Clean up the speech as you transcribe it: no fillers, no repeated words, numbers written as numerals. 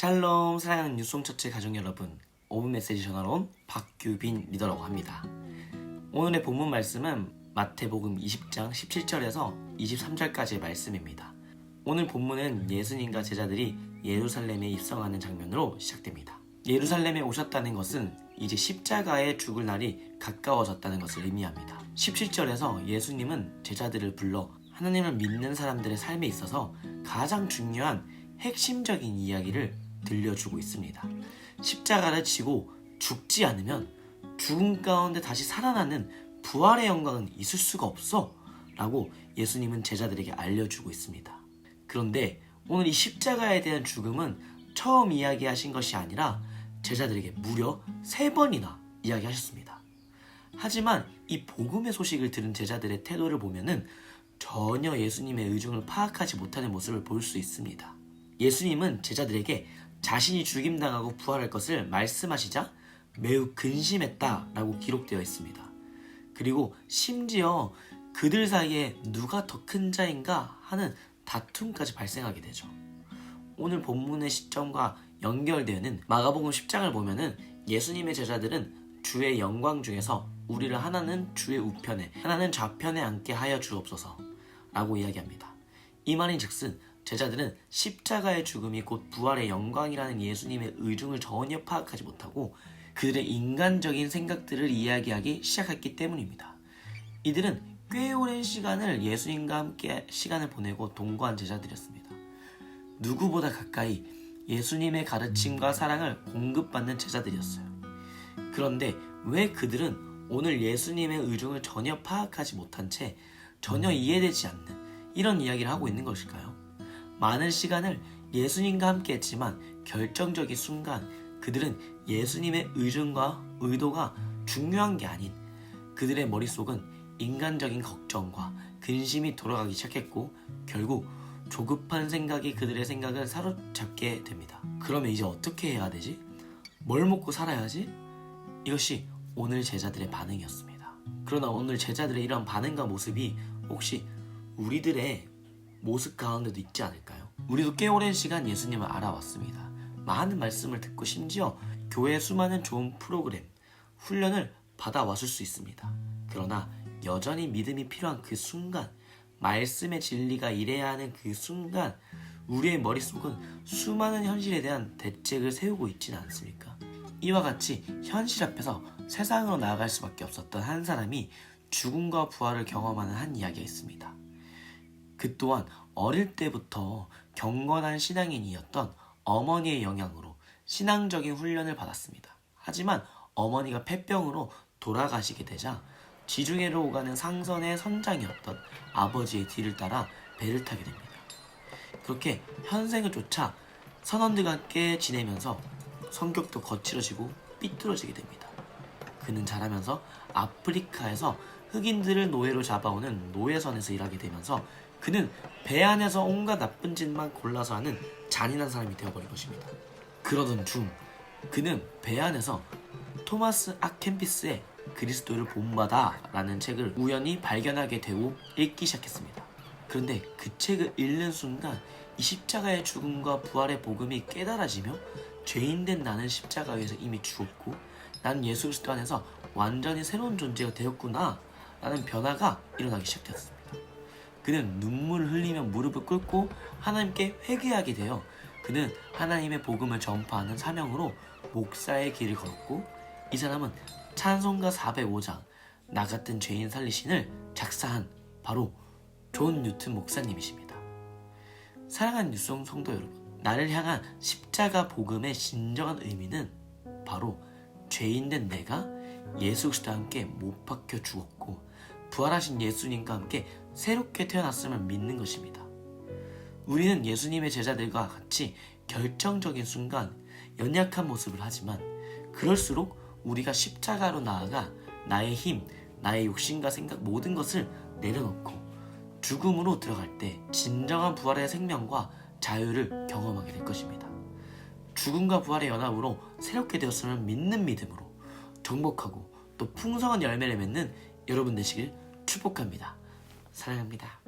샬롬 사랑하는 뉴송처치 가족 여러분, 5분 메시지 전화로 온 박규빈 리더라고 합니다. 오늘의 본문 말씀은 마태복음 20장 17절에서 23절까지의 말씀입니다. 오늘 본문은 예수님과 제자들이 예루살렘에 입성하는 장면으로 시작됩니다. 예루살렘에 오셨다는 것은 이제 십자가에 죽을 날이 가까워졌다는 것을 의미합니다. 17절에서 예수님은 제자들을 불러 하나님을 믿는 사람들의 삶에 있어서 가장 중요한 핵심적인 이야기를 들려주고 있습니다. 십자가를 지고 죽지 않으면 죽음 가운데 다시 살아나는 부활의 영광은 있을 수가 없어 라고 예수님은 제자들에게 알려주고 있습니다. 그런데 오늘 이 십자가에 대한 죽음은 처음 이야기하신 것이 아니라 제자들에게 무려 3번이나 이야기하셨습니다. 하지만 이 복음의 소식을 들은 제자들의 태도를 보면은 전혀 예수님의 의중을 파악하지 못하는 모습을 볼 수 있습니다. 예수님은 제자들에게 자신이 죽임당하고 부활할 것을 말씀하시자 매우 근심했다라고 기록되어 있습니다. 그리고 심지어 그들 사이에 누가 더 큰 자인가 하는 다툼까지 발생하게 되죠. 오늘 본문의 시점과 연결되는 마가복음 10장을 보면은 예수님의 제자들은 주의 영광 중에서 우리를 하나는 주의 우편에 하나는 좌편에 앉게 하여 주옵소서 라고 이야기합니다. 이 말인즉슨 제자들은 십자가의 죽음이 곧 부활의 영광이라는 예수님의 의중을 전혀 파악하지 못하고 그들의 인간적인 생각들을 이야기하기 시작했기 때문입니다. 이들은 꽤 오랜 시간을 예수님과 함께 시간을 보내고 동거한 제자들이었습니다. 누구보다 가까이 예수님의 가르침과 사랑을 공급받는 제자들이었어요. 그런데 왜 그들은 오늘 예수님의 의중을 전혀 파악하지 못한 채 전혀 이해되지 않는 이런 이야기를 하고 있는 것일까요? 많은 시간을 예수님과 함께 했지만 결정적인 순간 그들은 예수님의 의중과 의도가 중요한 게 아닌 그들의 머릿속은 인간적인 걱정과 근심이 돌아가기 시작했고 결국 조급한 생각이 그들의 생각을 사로잡게 됩니다. 그러면 이제 어떻게 해야 되지? 뭘 먹고 살아야지? 이것이 오늘 제자들의 반응이었습니다. 그러나 오늘 제자들의 이런 반응과 모습이 혹시 우리들의 모습 가운데도 있지 않을까요? 우리도 꽤 오랜 시간 예수님을 알아왔습니다. 많은 말씀을 듣고 심지어 교회의 수많은 좋은 프로그램, 훈련을 받아왔을 수 있습니다. 그러나 여전히 믿음이 필요한 그 순간, 말씀의 진리가 일해야 하는 그 순간 우리의 머릿속은 수많은 현실에 대한 대책을 세우고 있지는 않습니까? 이와 같이 현실 앞에서 세상으로 나아갈 수밖에 없었던 한 사람이 죽음과 부활을 경험하는 한 이야기가 있습니다. 그 또한 어릴 때부터 경건한 신앙인이었던 어머니의 영향으로 신앙적인 훈련을 받았습니다. 하지만 어머니가 폐병으로 돌아가시게 되자 지중해로 오가는 상선의 선장이었던 아버지의 뒤를 따라 배를 타게 됩니다. 그렇게 현생을 쫓아 선원들과 함께 지내면서 성격도 거칠어지고 삐뚤어지게 됩니다. 그는 자라면서 아프리카에서 흑인들을 노예로 잡아오는 노예선에서 일하게 되면서 그는 배 안에서 온갖 나쁜 짓만 골라서 하는 잔인한 사람이 되어버린 것입니다. 그러던 중 그는 배 안에서 토마스 아켄피스의 그리스도를 본받아 라는 책을 우연히 발견하게 되고 읽기 시작했습니다. 그런데 그 책을 읽는 순간 이 십자가의 죽음과 부활의 복음이 깨달아지며 죄인된 나는 십자가 위에서 이미 죽었고 나는 예수 그리스도 안에서 완전히 새로운 존재가 되었구나 라는 변화가 일어나기 시작되었습니다. 그는 눈물을 흘리며 무릎을 꿇고 하나님께 회개하게 되어 그는 하나님의 복음을 전파하는 사명으로 목사의 길을 걸었고 이 사람은 찬송가 405장 나 같은 죄인 살리신을 작사한 바로 존 뉴튼 목사님이십니다. 사랑하는 뉴송 성도 여러분, 나를 향한 십자가 복음의 진정한 의미는 바로 죄인된 내가 예수 그리스도와 함께 못 박혀 죽었고 부활하신 예수님과 함께 새롭게 태어났음을 믿는 것입니다. 우리는 예수님의 제자들과 같이 결정적인 순간 연약한 모습을 하지만 그럴수록 우리가 십자가로 나아가 나의 힘, 나의 욕심과 생각 모든 것을 내려놓고 죽음으로 들어갈 때 진정한 부활의 생명과 자유를 경험하게 될 것입니다. 죽음과 부활의 연합으로 새롭게 되었음을 믿는 믿음으로 정복하고 또 풍성한 열매를 맺는 여러분 되시길 축복합니다. 사랑합니다.